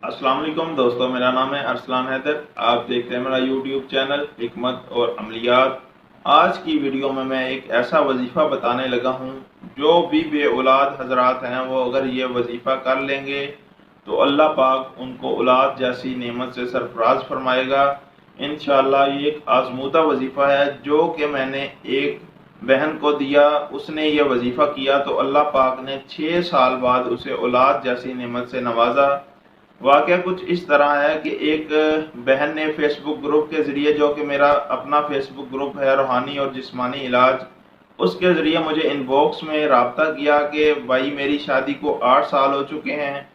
अस्सलाम वालेकुम दोस्तों, मेरा नाम है अरसलान हैदर। आप देखते हैं मेरा यूट्यूब चैनल हिकमत और अमलियात। आज की वीडियो में मैं एक ऐसा वजीफ़ा बताने लगा हूँ जो भी बे औलाद हजरात हैं वो अगर ये वजीफ़ा कर लेंगे तो अल्लाह पाक उनको औलाद जैसी नेमत से सरफराज फरमाएगा इंशाअल्लाह। ये एक आजमूदा वजीफ़ा है जो कि मैंने एक बहन को दिया, उसने ये वजीफ़ा किया तो अल्लाह पाक ने 6 साल बाद उसे औलाद जैसी नेमत से नवाजा। वाकया कुछ इस तरह है कि एक बहन ने फेसबुक ग्रुप के ज़रिए, जो कि मेरा अपना फेसबुक ग्रुप है रूहानी और जिस्मानी इलाज, उसके ज़रिए मुझे इनबॉक्स में रब्ता किया कि भाई मेरी शादी को 8 साल हो चुके हैं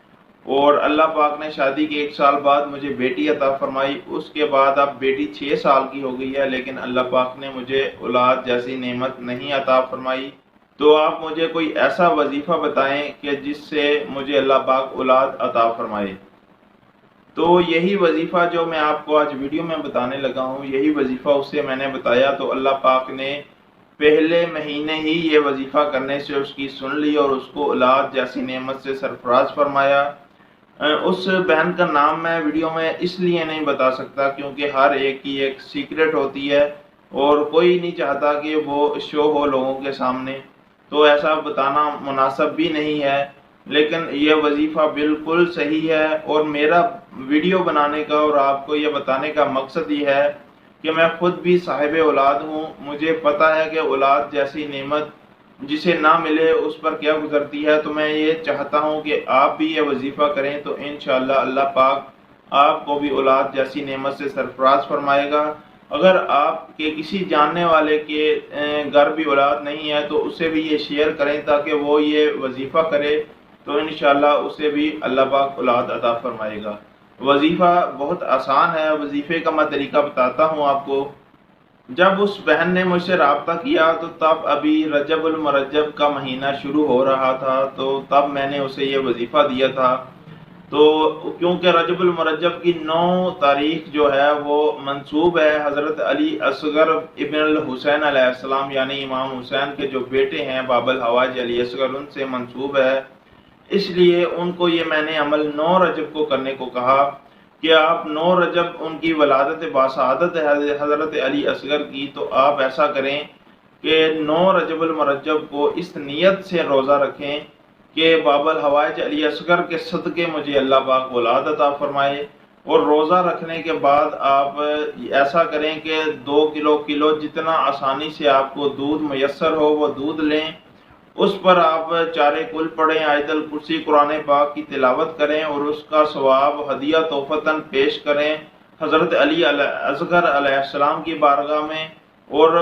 और अल्लाह पाक ने शादी के 1 साल बाद मुझे बेटी अता फरमाई। उसके बाद अब बेटी 6 साल की हो गई है लेकिन अल्लाह पाक ने मुझे औलाद जैसी नेमत नहीं अता फरमाई। तो आप मुझे कोई ऐसा वजीफ़ा बताएं कि जिससे मुझे अल्लाह पाक औलाद अता फरमाए। तो यही वजीफ़ा जो मैं आपको आज वीडियो में बताने लगा हूँ, यही वजीफ़ा उससे मैंने बताया तो अल्लाह पाक ने पहले महीने ही ये वजीफ़ा करने से उसकी सुन ली और उसको औलाद जैसी नेमत से सरफराज फरमाया। उस बहन का नाम मैं वीडियो में इसलिए नहीं बता सकता क्योंकि हर एक की एक सीक्रेट होती है और कोई नहीं चाहता कि वो शो हो लोगों के सामने, तो ऐसा बताना मुनासिब भी नहीं है। लेकिन ये वजीफ़ा बिल्कुल सही है और मेरा वीडियो बनाने का और आपको ये बताने का मकसद ये है कि मैं खुद भी साहिब औलाद हूँ। मुझे पता है कि औलाद जैसी नेमत जिसे ना मिले उस पर क्या गुजरती है। तो मैं ये चाहता हूँ कि आप भी ये वजीफ़ा करें तो इंशाअल्लाह अल्लाह पाक आपको भी औलाद जैसी नेमत से सरफराज फरमाएगा। अगर आपके किसी जानने वाले के घर भी औलाद नहीं है तो उसे भी ये शेयर करें ताकि वो ये वजीफ़ा करे तो इंशाअल्लाह उसे भी अल्लाह पाक औलाद अता फरमाएगा। वजीफ़ा बहुत आसान है। वजीफ़े का मैं तरीका बताता हूँ आपको। जब उस बहन ने मुझसे रब्ता किया तो तब अभी रजबुल मरजब का महीना शुरू हो रहा था, तो तब मैंने उसे ये वजीफ़ा दिया था। तो क्योंकि रजबुल मरजब की 9 तारीख जो है वो मंसूब है हज़रत अली असगर इब्न हुसैन अलैहिस्सलाम यानी इमाम हुसैन के जो बेटे हैं बाबल हवाज अली असगर, उनसे मंसूब है। इसलिए उनको ये मैंने अमल 9 रजब को करने को कहा कि आप 9 रजब उनकी वलादत बासादत है हज़रत अली असगर की, तो आप ऐसा करें कि 9 रजबुल मरजब को इस नीयत से रोज़ा रखें कि बाबल हवाज अली असगर के सदक़े मुझे अल्लाह पाक औलाद अता फरमाए। और रोज़ा रखने के बाद आप ऐसा करें कि 2 किलो जितना आसानी से आपको दूध मैसर हो वो दूध लें। उस पर आप चारे कुल पढ़ें, आयतल कुर्सी, कुरान पाक की तिलावत करें और उसका सवाब हदिया तोहफतन पेश करें हज़रत अली असगर अलैहिस्सलाम की बारगाह में। और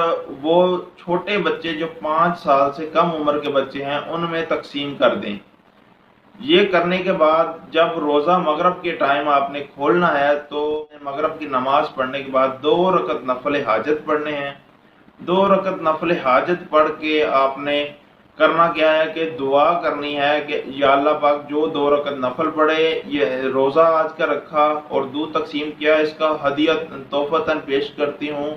वो छोटे बच्चे जो 5 साल से कम उम्र के बच्चे हैं उनमें तकसीम कर दें। ये करने के बाद जब रोज़ा मगरब के टाइम आपने खोलना है तो मगरब की नमाज पढ़ने के बाद 2 रकत नफल हाजत पढ़ने हैं। 2 रकत नफल हाजत पढ़ के आपने करना क्या है कि दुआ करनी है कि या अल्लाह पाक जो 2 रकत नफल पढ़े, ये रोज़ा आज का रखा और दूध तकसीम किया, इसका हदिया तोहफतन पेश करती हूँ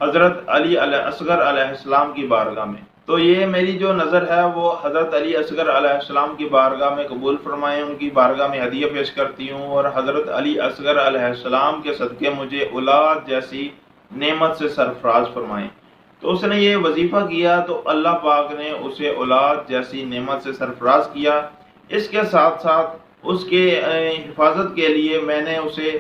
हज़रत अली असगर अलैहिस्सलाम की बारगाह में। तो ये मेरी जो नज़र है वो हज़रत अली असगर अलैहिस्सलाम की बारगाह में कबूल फरमाएं, उनकी बारगाह में हदिया पेश करती हूँ और हज़रत अली असगर अलैहिस्सलाम के सदक़े मुझे औलाद जैसी नेमत से सरफराज फरमाएं। तो उसने ये वजीफ़ा किया तो अल्लाह पाक ने उसे औलाद जैसी नेमत से सरफराज किया। इसके साथ साथ उसके हिफाजत के लिए मैंने उसे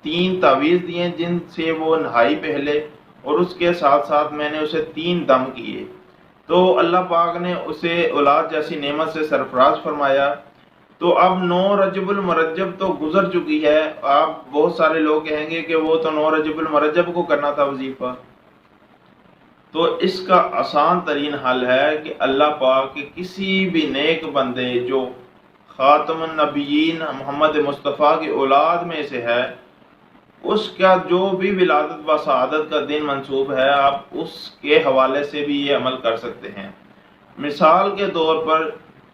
3 तावीज़ दिए जिनसे वो नहाई पहले, और उसके साथ साथ मैंने उसे 3 दम किए। तो अल्लाह पाक ने उसे औलाद जैसी नेमत से सरफराज फरमाया। तो अब 9 रजबुल मरजब तो गुजर चुकी है। आप बहुत सारे लोग कहेंगे कि वो तो 9 रजबुल मरजब को करना था वजीफ़ा। तो इसका आसान तरीन हल है कि अल्लाह पाक के किसी भी नेक बंदे जो खातमुन नबिय्यीन मोहम्मद मुस्तफ़ा की औलाद में से है, उसका जो भी विलादत व शहादत का दिन मंसूब है, आप उसके हवाले से भी ये अमल कर सकते हैं। मिसाल के तौर पर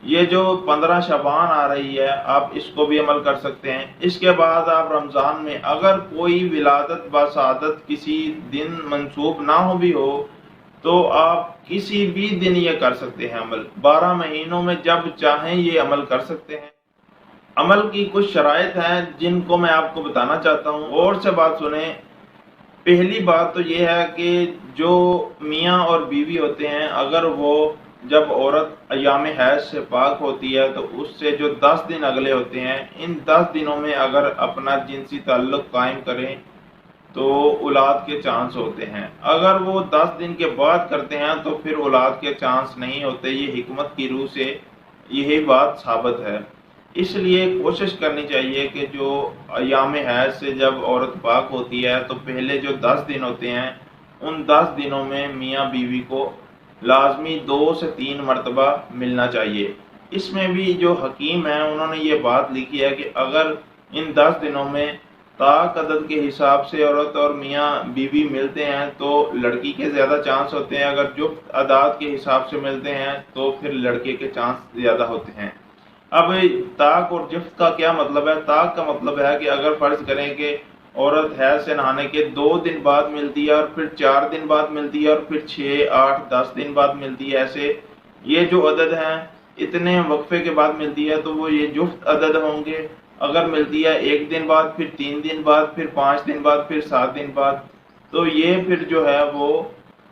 ये जो 15 शबान आ रही है, आप इसको भी अमल कर सकते हैं। इसके बाद आप रमज़ान में अगर कोई विलादत व शहादत किसी दिन मंसूब ना हो भी हो तो आप किसी भी दिन ये कर सकते हैं अमल। 12 महीनों में जब चाहें ये अमल कर सकते हैं। अमल की कुछ शराइत हैं जिनको मैं आपको बताना चाहता हूँ, और से बात सुने। पहली बात तो ये है कि जो मियाँ और बीवी होते हैं, अगर वो जब औरत अय्याम हैज से पाक होती है तो उससे जो 10 दिन अगले होते हैं, इन 10 दिनों में अगर अपना जिनसी ताल्लुक कायम करें तो औलाद के चांस होते हैं। अगर वो 10 दिन के बाद करते हैं तो फिर औलाद के चांस नहीं होते। ये हिकमत की रूह से यही बात साबित है। इसलिए कोशिश करनी चाहिए कि जो अय्याम हैज से जब औरत पाक होती है तो पहले जो 10 दिन होते हैं, उन 10 दिनों में मियाँ बीवी को लाजमी 2 से 3 मरतबा मिलना चाहिए। इसमें भी जो हकीम हैं उन्होंने ये बात लिखी है कि अगर इन 10 दिनों में ताक अदद के हिसाब से औरत और मियाँ बीवी मिलते हैं तो लड़की के ज़्यादा चांस होते हैं। अगर जुफ्त अदाद के हिसाब से मिलते हैं तो फिर लड़के के चांस ज़्यादा होते हैं। अब ताक और जुफ्त का क्या मतलब है? ताक का मतलब है कि अगर फ़र्ज़ करें कि औरत हैज से नहाने के 2 दिन बाद मिलती है, और फिर 4 दिन बाद मिलती है, और फिर 6, 8, 10 दिन बाद मिलती है, ऐसे ये जो अदद हैं इतने वक्फे के बाद मिलती है तो वो ये जुफ्त अदद होंगे। अगर मिलती है 1 दिन बाद, फिर 3 दिन बाद, फिर 5 दिन बाद, फिर 7 दिन बाद, तो ये फिर जो है वो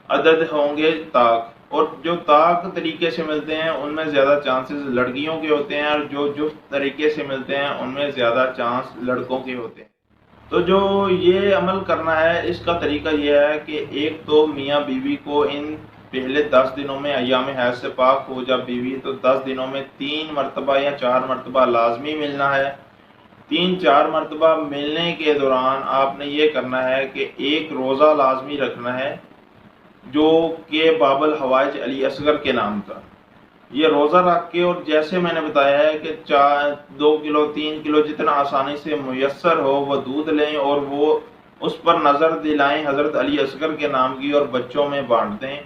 अदद होंगे ताक। और जो ताक तरीके से मिलते हैं उनमें ज़्यादा चांसेस लड़कियों के होते हैं, और जो जुफ्त तरीके से मिलते हैं उनमें ज़्यादा चांस लड़कों के होते हैं। तो जो ये अमल करना है, इसका तरीका ये है कि एक तो मियाँ बीवी को इन पहले 10 दिनों में अय्याम हैज से पाक हो जब बीवी, तो 10 दिनों में 3 मरतबा या 4 मरतबा लाजमी मिलना है। 3-4 मरतबा मिलने के दौरान आपने ये करना है कि एक रोज़ा लाजमी रखना है, जो कि बाबुल हवाइज अली असगर के नाम का। ये रोज़ा रख के, और जैसे मैंने बताया है कि 2 किलो 3 किलो जितना आसानी से मुयस्सर हो वो दूध लें, और वो उस पर नज़र दिलाएं हज़रत अली असगर के नाम की, और बच्चों में बांट दें।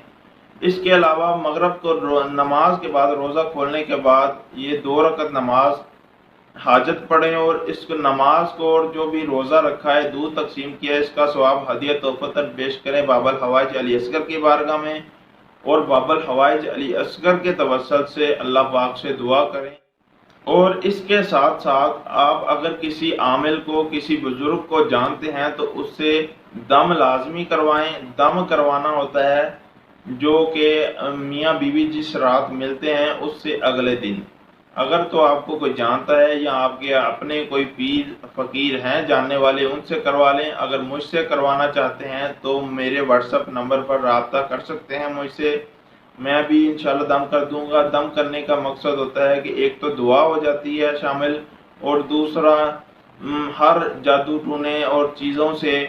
इसके अलावा मगरिब को नमाज के बाद, रोज़ा खोलने के बाद, ये 2 रकत नमाज हाजत पढ़ें, और इस नमाज को और जो भी रोज़ा रखा है, दूध तकसीम किया है, इसका सवाब हदिया तोहफ़तन पेश करें बाबुल हवाइज अली असगर की बारगाह में, और बाबुल हवाइज अली असगर के तवस्सुल से अल्लाह पाक से दुआ करें। और इसके साथ साथ आप अगर किसी आमिल को, किसी बुजुर्ग को जानते हैं तो उससे दम लाजमी करवाएं। दम करवाना होता है जो कि मियाँ बीवी जिस रात मिलते हैं उससे अगले दिन। अगर तो आपको कोई जानता है या आपके अपने कोई पीर फ़कीर हैं जानने वाले, उनसे करवा लें। अगर मुझसे करवाना चाहते हैं तो मेरे व्हाट्सएप नंबर पर रब्ता कर सकते हैं मुझसे, मैं भी इंशाल्लाह दम कर दूंगा। दम करने का मकसद होता है कि एक तो दुआ हो जाती है शामिल, और दूसरा हर जादू टूने और चीज़ों से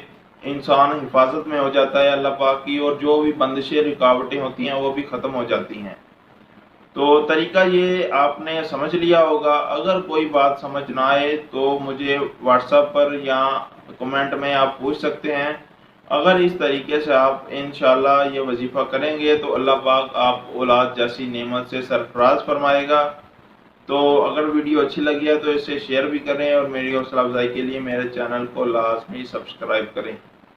इंसान हिफाजत में हो जाता है अल्लाह पाक की, और जो भी बंदिशें रुकावटें होती हैं वो भी ख़त्म हो जाती हैं। तो तरीका ये आपने समझ लिया होगा। अगर कोई बात समझ ना आए तो मुझे व्हाट्सएप पर या कमेंट में आप पूछ सकते हैं। अगर इस तरीके से आप इंशाल्लाह ये वजीफ़ा करेंगे तो अल्लाह पाक आप औलाद जैसी नेमत से सरफराज फरमाएगा। तो अगर वीडियो अच्छी लगी है तो इसे शेयर भी करें, और मेरी हौसला अफजाई के लिए मेरे चैनल को लाजमी सब्सक्राइब करें।